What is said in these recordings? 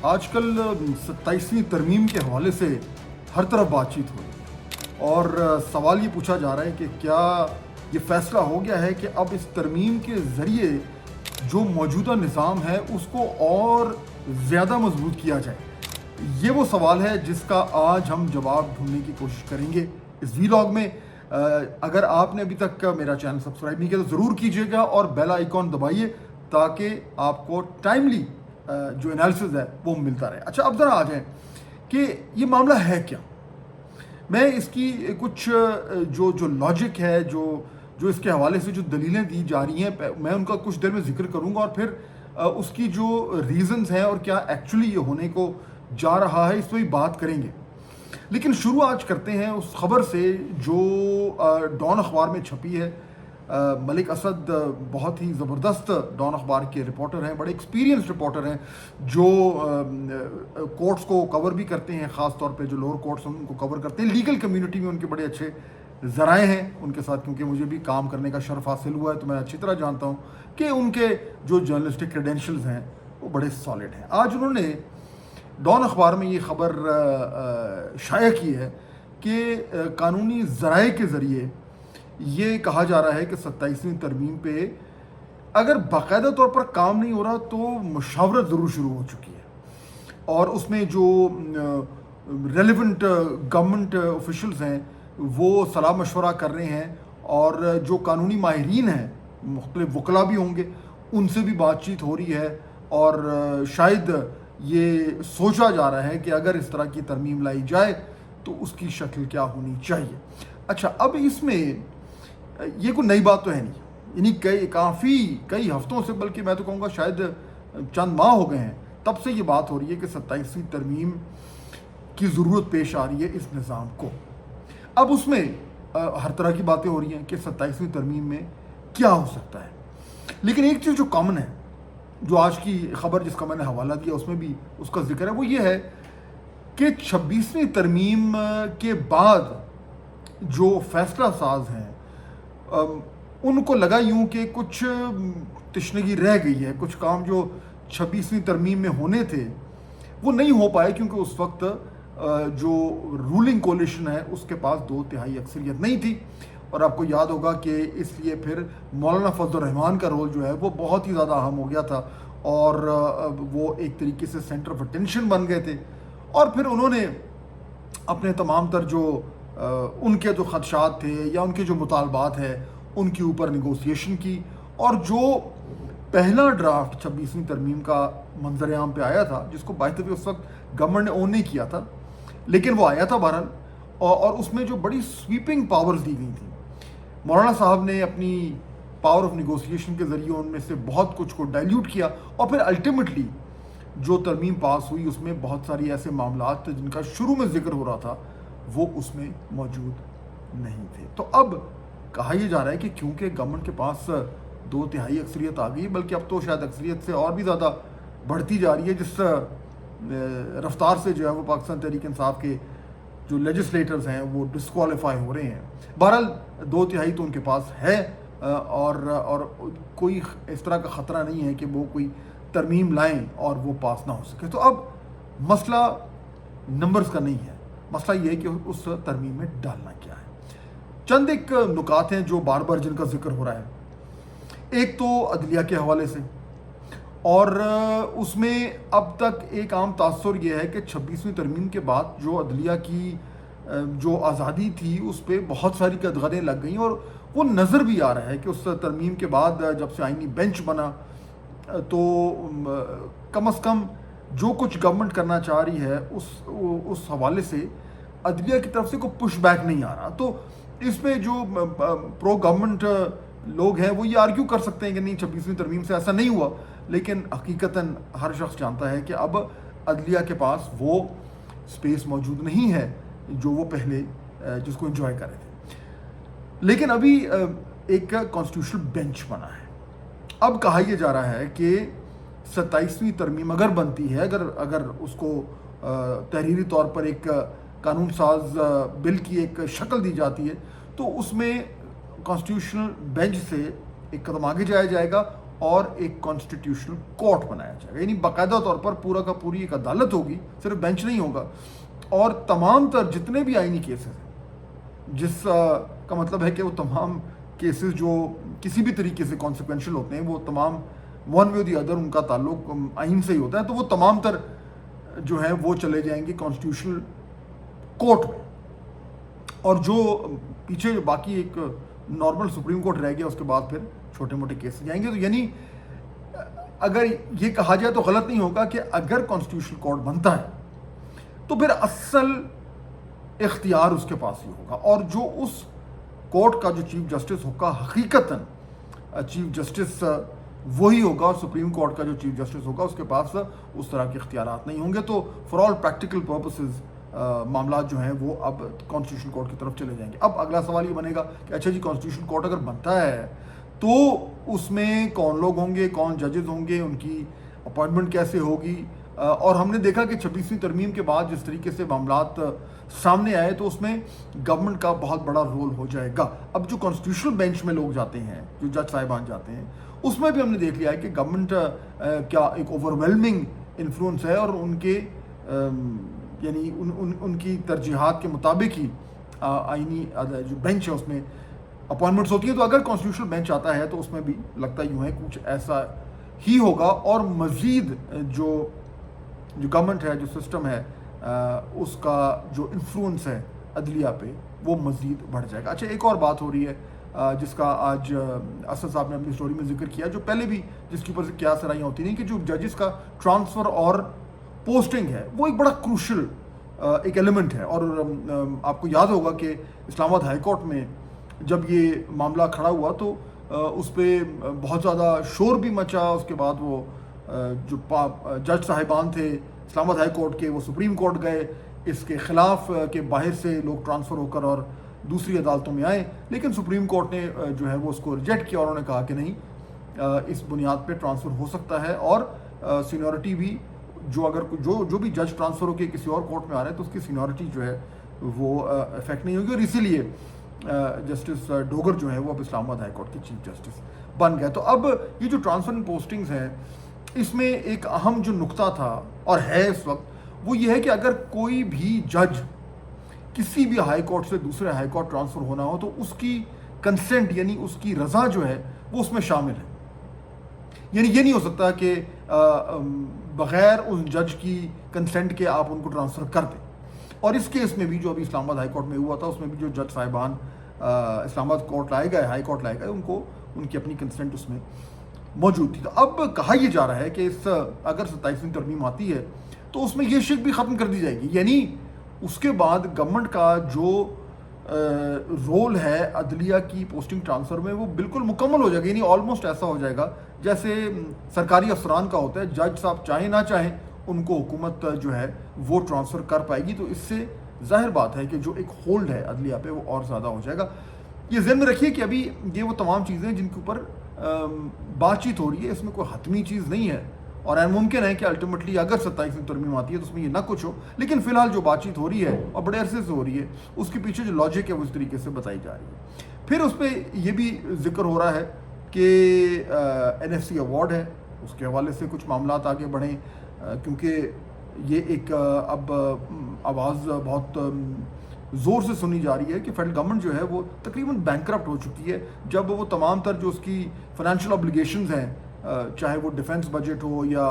آج کل 27ویں ترمیم کے حوالے سے ہر طرف بات چیت ہو رہی ہے اور سوال یہ پوچھا جا رہا ہے کہ کیا یہ فیصلہ ہو گیا ہے کہ اب اس ترمیم کے ذریعے جو موجودہ نظام ہے اس کو اور زیادہ مضبوط کیا جائے. یہ وہ سوال ہے جس کا آج ہم جواب ڈھونڈنے کی کوشش کریں گے اس ویلاگ میں. اگر آپ نے ابھی تک میرا چینل سبسکرائب نہیں کیا تو ضرور کیجیے گا اور بیل آئیکن دبائیے تاکہ آپ کو ٹائملی جو انالیسز ہے وہ ملتا رہے. اچھا اب ذرا آ جائیں کہ یہ معاملہ ہے کیا. میں اس کی کچھ جو لاجک ہے جو اس کے حوالے سے جو دلیلیں دی جا رہی ہیں میں ان کا کچھ دیر میں ذکر کروں گا اور پھر اس کی جو ریزنز ہیں اور کیا ایکچولی یہ ہونے کو جا رہا ہے اس پہ بھی بات کریں گے. لیکن شروع آج کرتے ہیں اس خبر سے جو ڈان اخبار میں چھپی ہے. ملک اسد بہت ہی زبردست ڈان اخبار کے رپورٹر ہیں, بڑے ایکسپیرینس رپورٹر ہیں جو کورٹس کو کور بھی کرتے ہیں, خاص طور پہ جو لوور کورٹس ہیں ان کو کور کرتے ہیں. لیگل کمیونٹی میں ان کے بڑے اچھے ذرائع ہیں ان کے ساتھ, کیونکہ مجھے بھی کام کرنے کا شرف حاصل ہوا ہے تو میں اچھی طرح جانتا ہوں کہ ان کے جو جرنلسٹک کریڈینشلز ہیں وہ بڑے سالڈ ہیں. آج انہوں نے ڈان اخبار میں یہ خبر شائع کی ہے کہ قانونی ذرائع کے ذریعے یہ کہا جا رہا ہے کہ 27ویں ترمیم پہ اگر باقاعدہ طور پر کام نہیں ہو رہا تو مشاورت ضرور شروع ہو چکی ہے اور اس میں جو ریلیونٹ گورنمنٹ آفیشلز ہیں وہ صلاح مشورہ کر رہے ہیں اور جو قانونی ماہرین ہیں مختلف وکلاء بھی ہوں گے ان سے بھی بات چیت ہو رہی ہے اور شاید یہ سوچا جا رہا ہے کہ اگر اس طرح کی ترمیم لائی جائے تو اس کی شکل کیا ہونی چاہیے. اچھا اب اس میں یہ کوئی نئی بات تو ہے نہیں, یعنی کئی ہفتوں سے, بلکہ میں تو کہوں گا شاید چند ماہ ہو گئے ہیں تب سے یہ بات ہو رہی ہے کہ 27ویں ترمیم کی ضرورت پیش آ رہی ہے اس نظام کو. اب اس میں ہر طرح کی باتیں ہو رہی ہیں کہ 27ویں ترمیم میں کیا ہو سکتا ہے, لیکن ایک چیز جو کامن ہے جو آج کی خبر جس کا میں نے حوالہ دیا اس میں بھی اس کا ذکر ہے, وہ یہ ہے کہ 26ویں ترمیم کے بعد جو فیصلہ ساز ہیں ان کو لگا یوں کہ کچھ تشنگی رہ گئی ہے, کچھ کام جو 26ویں ترمیم میں ہونے تھے وہ نہیں ہو پائے کیونکہ اس وقت جو رولنگ کولیشن ہے اس کے پاس 2/3 اکثریت نہیں تھی. اور آپ کو یاد ہوگا کہ اس لیے پھر مولانا فضل الرحمان کا رول جو ہے وہ بہت ہی زیادہ اہم ہو گیا تھا اور وہ ایک طریقے سے سینٹر آف اٹینشن بن گئے تھے. اور پھر انہوں نے اپنے تمام تر جو ان کے جو خدشات تھے یا ان کے جو مطالبات ہیں ان کے اوپر نیگوسیشن کی, اور جو پہلا ڈرافٹ 26ویں ترمیم کا منظر عام پہ آیا تھا جس کو باعث اس وقت گورنمنٹ نے اون نہیں کیا تھا لیکن وہ آیا تھا بہرحال, اور اس میں جو بڑی سویپنگ پاورز دی گئی تھیں مولانا صاحب نے اپنی پاور آف نیگوسیشن کے ذریعے ان میں سے بہت کچھ کو ڈائلیوٹ کیا اور پھر الٹیمیٹلی جو ترمیم پاس ہوئی اس میں بہت ساری ایسے معاملات تھے جن کا شروع میں ذکر ہو رہا تھا وہ اس میں موجود نہیں تھے. تو اب کہا یہ جا رہا ہے کہ کیونکہ گورنمنٹ کے پاس 2/3 اکثریت آ گئی, بلکہ اب تو شاید اکثریت سے اور بھی زیادہ بڑھتی جا رہی ہے جس رفتار سے جو ہے وہ پاکستان تحریک انصاف کے جو لیجسلیٹرز ہیں وہ ڈسکوالیفائی ہو رہے ہیں. بہرحال 2/3 تو ان کے پاس ہے اور کوئی اس طرح کا خطرہ نہیں ہے کہ وہ کوئی ترمیم لائیں اور وہ پاس نہ ہو سکے. تو اب مسئلہ نمبرز کا نہیں ہے, مسئلہ یہ ہے کہ اس ترمیم میں ڈالنا کیا ہے. چند ایک نکات ہیں جو بار بار جن کا ذکر ہو رہا ہے. ایک تو عدلیہ کے حوالے سے, اور اس میں اب تک ایک عام تاثر یہ ہے کہ 26ویں ترمیم کے بعد جو عدلیہ کی جو آزادی تھی اس پہ بہت ساری قدغنیں لگ گئیں, اور وہ نظر بھی آ رہا ہے کہ اس ترمیم کے بعد جب سے آئینی بینچ بنا تو کم از کم جو کچھ گورنمنٹ کرنا چاہ رہی ہے اس حوالے سے عدلیہ کی طرف سے کوئی پش بیک نہیں آ رہا. تو اس پہ جو پرو گورنمنٹ لوگ ہیں وہ یہ آرگیو کر سکتے ہیں کہ نہیں 26ویں ترمیم سے ایسا نہیں ہوا, لیکن حقیقتاً ہر شخص جانتا ہے کہ اب عدلیہ کے پاس وہ سپیس موجود نہیں ہے جو وہ پہلے جس کو انجوائے کر رہے تھے. لیکن ابھی ایک کانسٹیٹیوشنل بینچ بنا ہے. اب کہا یہ جا رہا ہے کہ 27ویں ترمیم اگر بنتی ہے, اگر اس کو تحریری طور پر ایک قانون ساز بل کی ایک شکل دی جاتی ہے تو اس میں کانسٹیٹیوشنل بینچ سے ایک قدم آگے جایا جائے گا اور ایک کانسٹیٹیوشنل کورٹ بنایا جائے گا. یعنی باقاعدہ طور پر پورا کا پوری ایک عدالت ہوگی, صرف بینچ نہیں ہوگا, اور تمام تر جتنے بھی آئینی کیسز ہیں, جس کا مطلب ہے کہ وہ تمام کیسز جو کسی بھی طریقے سے کانسیکوینشل ہوتے ہیں, وہ تمام ون وے دی ادر ان کا تعلق آئین سے ہی ہوتا ہے, تو وہ تمام تر جو ہیں وہ چلے جائیں گے کانسٹیٹیوشنل کورٹ میں. اور جو پیچھے جو باقی ایک نارمل سپریم کورٹ رہ گیا, اس کے بعد پھر چھوٹے موٹے کیس جائیں گے. تو یعنی اگر یہ کہا جائے تو غلط نہیں ہوگا کہ اگر کانسٹیٹیوشنل کورٹ بنتا ہے تو پھر اصل اختیار اس کے پاس ہی ہوگا, اور جو اس کورٹ کا جو چیف جسٹس ہوگا حقیقتاً چیف جسٹس وہی ہوگا, اور سپریم کورٹ کا جو چیف جسٹس ہوگا اس کے پاس اس طرح کے اختیارات نہیں ہوں گے. تو فار آل پریکٹیکل پرپسز معاملات جو ہیں وہ اب کانسٹیٹیوشن کورٹ کی طرف چلے جائیں گے. اب اگلا سوال یہ بنے گا کہ اچھا جی کانسٹیٹیوشن کورٹ اگر بنتا ہے تو اس میں کون لوگ ہوں گے, کون ججز ہوں گے, ان کی اپوائنٹمنٹ کیسے ہوگی. اور ہم نے دیکھا کہ 26ویں ترمیم کے بعد جس طریقے سے معاملات سامنے آئے تو اس میں گورنمنٹ کا بہت بڑا رول ہو جائے گا. اب جو کانسٹیٹیوشنل بینچ میں لوگ جاتے ہیں, جو جج صاحبان جاتے ہیں, اس میں بھی ہم نے دیکھ لیا ہے کہ گورنمنٹ کیا ایک اوور ویلمنگ انفلوئنس ہے, اور ان کے یعنی ان کی ترجیحات کے مطابق ہی آئینی جو بینچ ہے اس میں اپوائنٹمنٹس ہوتی ہیں. تو اگر کانسٹیٹیوشنل بینچ آتا ہے تو اس میں بھی لگتا یوں ہے کچھ ایسا ہی ہوگا, اور مزید جو گورنمنٹ ہے, جو سسٹم ہے, اس کا جو انفلوئنس ہے عدلیہ پہ وہ مزید بڑھ جائے گا. اچھا ایک اور بات ہو رہی ہے جس کا آج اسد صاحب نے اپنی اسٹوری میں ذکر کیا, جو پہلے بھی جس کے اوپر سے کیا سرائیاں ہوتی نہیں, کہ جو ججز کا ٹرانسفر اور پوسٹنگ ہے وہ ایک بڑا کروشل ایک ایلیمنٹ ہے. اور آپ کو یاد ہوگا کہ اسلام آباد ہائی کورٹ میں جب یہ معاملہ کھڑا ہوا تو اس پہ بہت زیادہ شور بھی مچا. اس کے بعد وہ جو جج صاحبان تھے اسلام آباد ہائی کورٹ کے, وہ سپریم کورٹ گئے اس کے خلاف کہ باہر سے لوگ ٹرانسفر ہو کر اور دوسری عدالتوں میں آئیں, لیکن سپریم کورٹ نے جو ہے وہ اس کو ریجیکٹ کیا, اور انہوں نے کہا کہ نہیں, اس بنیاد پہ ٹرانسفر ہو سکتا ہے, اور سینیورٹی بھی جو اگر جو بھی جج ٹرانسفر ہو کے کسی اور کورٹ میں آ رہے ہیں تو اس کی سینیورٹی جو ہے وہ افیکٹ نہیں ہوگی. اور اسی لیے جسٹس ڈوگر جو ہے وہ اب اسلام آباد ہائی کورٹ کے چیف جسٹس بن گئے. تو اب یہ جو ٹرانسفر اینڈ پوسٹنگز ہیں, اس میں ایک اہم جو نقطہ تھا اور ہے اس وقت وہ یہ ہے کہ اگر کوئی بھی جج کسی بھی ہائی کورٹ سے دوسرے ہائی کورٹ ٹرانسفر ہونا ہو تو اس کی کنسنٹ یعنی اس کی رضا جو ہے وہ اس میں شامل ہے. یعنی یہ نہیں ہو سکتا کہ بغیر اس جج کی کنسنٹ کے آپ ان کو ٹرانسفر کر دیں. اور اس کیس میں بھی جو ابھی اسلام آباد ہائی کورٹ میں ہوا تھا, اس میں بھی جو جج صاحبان اسلام آباد کورٹ لائے گئے, ہائی کورٹ لائے گئے, ان کو ان کی اپنی کنسنٹ اس میں موجود تھی. تو اب کہا یہ جا رہا ہے کہ اگر 27ویں ترمیم آتی ہے تو اس میں یہ شک بھی ختم کر دی جائے گی. یعنی اس کے بعد گورنمنٹ کا جو رول ہے عدلیہ کی پوسٹنگ ٹرانسفر میں وہ بالکل مکمل ہو جائے گا. یعنی آلموسٹ ایسا ہو جائے گا جیسے سرکاری افسران کا ہوتا ہے, جج صاحب چاہیں نہ چاہیں ان کو حکومت جو ہے وہ ٹرانسفر کر پائے گی. تو اس سے ظاہر بات ہے کہ جو ایک ہولڈ ہے عدلیہ پہ وہ اور زیادہ ہو جائے گا. یہ ذہن میں رکھیے کہ ابھی یہ وہ تمام چیزیں جن کے اوپر بات چیت ہو رہی ہے, اس میں کوئی حتمی چیز نہیں ہے, اور ممکن ہے کہ الٹیمیٹلی اگر 27ویں ترمیم آتی ہے تو اس میں یہ نہ کچھ ہو. لیکن فی الحال جو بات چیت ہو رہی ہے اور بڑے عرصے سے ہو رہی ہے, اس کے پیچھے جو لاجک ہے وہ اس طریقے سے بتائی جا رہی ہے. پھر اس پہ یہ بھی ذکر ہو رہا ہے کہ NFC ایوارڈ ہے, اس کے حوالے سے کچھ معاملات آگے بڑھیں, کیونکہ یہ ایک اب آواز بہت زور سے سنی جا رہی ہے کہ فیڈرل گورنمنٹ جو ہے وہ تقریباً بینکرپٹ ہو چکی ہے. جب وہ تمام تر جو اس کی فائنینشیل اوبلیگیشنز ہیں, چاہے وہ ڈیفنس بجٹ ہو یا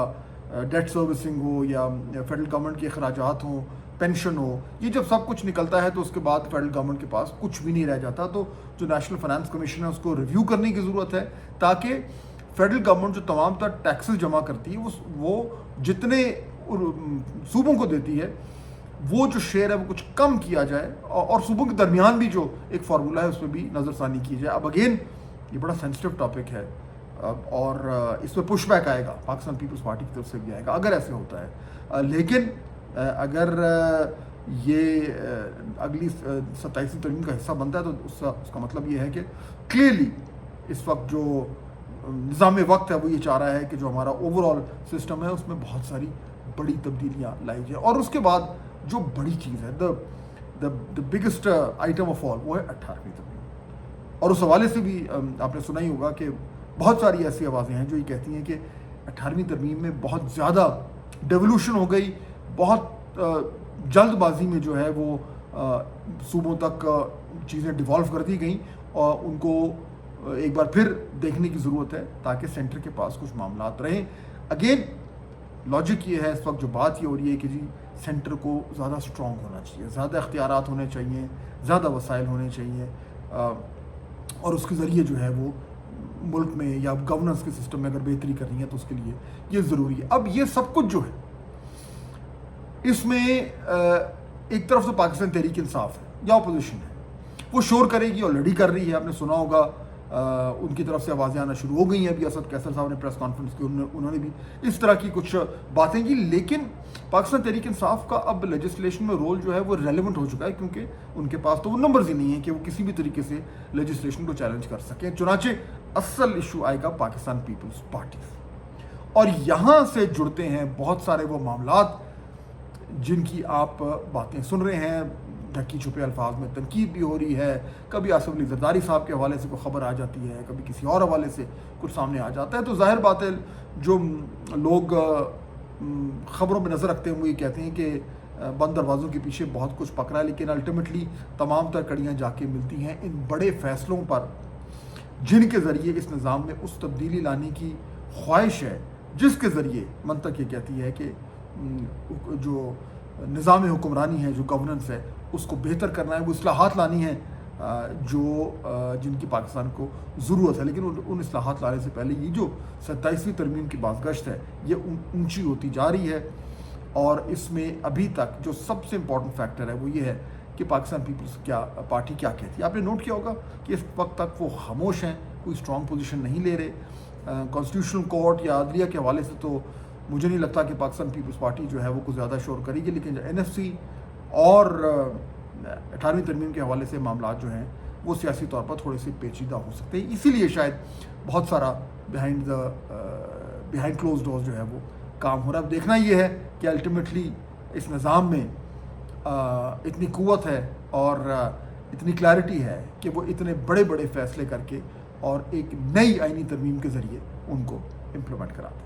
ڈیٹ سروسنگ ہو یا فیڈرل گورنمنٹ کے اخراجات ہوں, پینشن ہو, یہ جب سب کچھ نکلتا ہے تو اس کے بعد فیڈرل گورنمنٹ کے پاس کچھ بھی نہیں رہ جاتا. تو جو نیشنل فائنانس کمیشن ہے اس کو ریویو کرنے کی ضرورت ہے, تاکہ فیڈرل گورنمنٹ جو تمام تر ٹیکسز جمع کرتی ہے وہ جتنے صوبوں کو دیتی ہے وہ جو شیئر ہے وہ کچھ کم کیا جائے, اور صوبوں کے درمیان بھی جو ایک فارمولہ ہے اس پہ بھی نظر ثانی کی جائے. اب اگین یہ بڑا سینسٹیو ٹاپک ہے, اور اس پہ پش بیک آئے گا, پاکستان پیپلز پارٹی کی طرف سے بھی آئے گا اگر ایسے ہوتا ہے. لیکن اگر یہ اگلی 27ویں ترمیم کا حصہ بنتا ہے تو اس کا مطلب یہ ہے کہ کلیئرلی اس وقت جو نظام وقت ہے وہ یہ چاہ رہا ہے کہ جو ہمارا اوور آل سسٹم ہے اس میں بہت ساری بڑی تبدیلیاں لائی جائیں. اور اس کے بعد جو بڑی چیز ہے, the biggest item of all, وہ ہے 18ویں ترمیم. اور اس حوالے سے بھی آپ نے سنا ہی ہوگا کہ بہت ساری ایسی آوازیں ہیں جو یہ کہتی ہیں کہ 18ویں ترمیم میں بہت زیادہ ڈیولوشن ہو گئی، بہت جلد بازی میں جو ہے وہ صوبوں تک چیزیں ڈیوالو کر دی گئیں، اور ان کو ایک بار پھر دیکھنے کی ضرورت ہے تاکہ سینٹر کے پاس کچھ معاملات رہیں۔ اگین لاجک یہ ہے اس وقت جو بات یہ ہو رہی ہے کہ جی سینٹر کو زیادہ اسٹرانگ ہونا چاہیے، زیادہ اختیارات ہونے چاہیے، زیادہ وسائل ہونے چاہیے، اور اس کے ذریعے جو ہے وہ ملک میں یا گورننس کے سسٹم میں اگر بہتری کرنی ہے تو اس کے لیے یہ ضروری ہے۔ اب یہ سب کچھ جو ہے اس میں ایک طرف تو پاکستان تحریک انصاف ہے یا اپوزیشن ہے، وہ شور کرے گی، آلریڈی کر رہی ہے، آپ نے سنا ہوگا ان کی طرف سے آوازیں آنا شروع ہو گئی ہیں۔ ابھی اسد قیصر صاحب نے پریس کانفرنس کی، انہوں نے بھی اس طرح کی کچھ باتیں کی، لیکن پاکستان تحریک انصاف کا اب لیجسلیشن میں رول جو ہے وہ ریلیونٹ ہو چکا ہے، کیونکہ ان کے پاس تو وہ نمبرز ہی نہیں ہیں کہ وہ کسی بھی طریقے سے لیجسلیشن کو چیلنج کر سکیں۔ چنانچہ اصل ایشو آئے گا پاکستان پیپلز پارٹی سے، اور یہاں سے جڑتے ہیں بہت سارے وہ معاملات جن کی آپ باتیں سن رہے ہیں، ڈھکی چھپے الفاظ میں تنقید بھی ہو رہی ہے، کبھی آصف علی زرداری صاحب کے حوالے سے کوئی خبر آ جاتی ہے، کبھی کسی اور حوالے سے کچھ سامنے آ جاتا ہے، تو ظاہر بات ہے جو لوگ خبروں میں نظر رکھتے ہیں وہ یہ کہتے ہیں کہ بند دروازوں کے پیچھے بہت کچھ پکڑا ہے، لیکن الٹیمیٹلی تمام تر کڑیاں جا کے ملتی ہیں ان بڑے فیصلوں پر جن کے ذریعے اس نظام میں اس تبدیلی لانے کی خواہش ہے، جس کے ذریعے منطق یہ کہتی ہے کہ جو نظام حکمرانی ہے، جو گورننس ہے، اس کو بہتر کرنا ہے، وہ اصلاحات لانی ہے جو جن کی پاکستان کو ضرورت ہے۔ لیکن ان اصلاحات لانے سے پہلے یہ جو 27ویں ترمیم کی بازگشت ہے یہ اونچی ہوتی جا رہی ہے، اور اس میں ابھی تک جو سب سے امپورٹنٹ فیکٹر ہے وہ یہ ہے کہ پاکستان پیپلز پارٹی کیا کہتی ہے۔ آپ نے نوٹ کیا ہوگا کہ اس وقت تک وہ خاموش ہیں، کوئی اسٹرانگ پوزیشن نہیں لے رہے۔ کانسٹیٹیوشنل کورٹ یا عدلیہ کے حوالے سے تو مجھے نہیں لگتا کہ پاکستان پیپلز پارٹی جو ہے وہ کچھ زیادہ شور کرے گی، لیکن NFC اور 18ویں ترمیم کے حوالے سے معاملات جو ہیں وہ سیاسی طور پر تھوڑے سے پیچیدہ ہو سکتے ہیں، اسی لیے شاید بہت سارا بیہائنڈ کلوز ڈورز جو ہے وہ کام ہو رہا ہے۔ اب دیکھنا یہ ہے کہ الٹیمیٹلی اس نظام میں اتنی قوت ہے اور اتنی کلیئرٹی ہے کہ وہ اتنے بڑے بڑے فیصلے کر کے اور ایک نئی آئینی ترمیم کے ذریعے ان کو امپلیمنٹ کراتے ہیں۔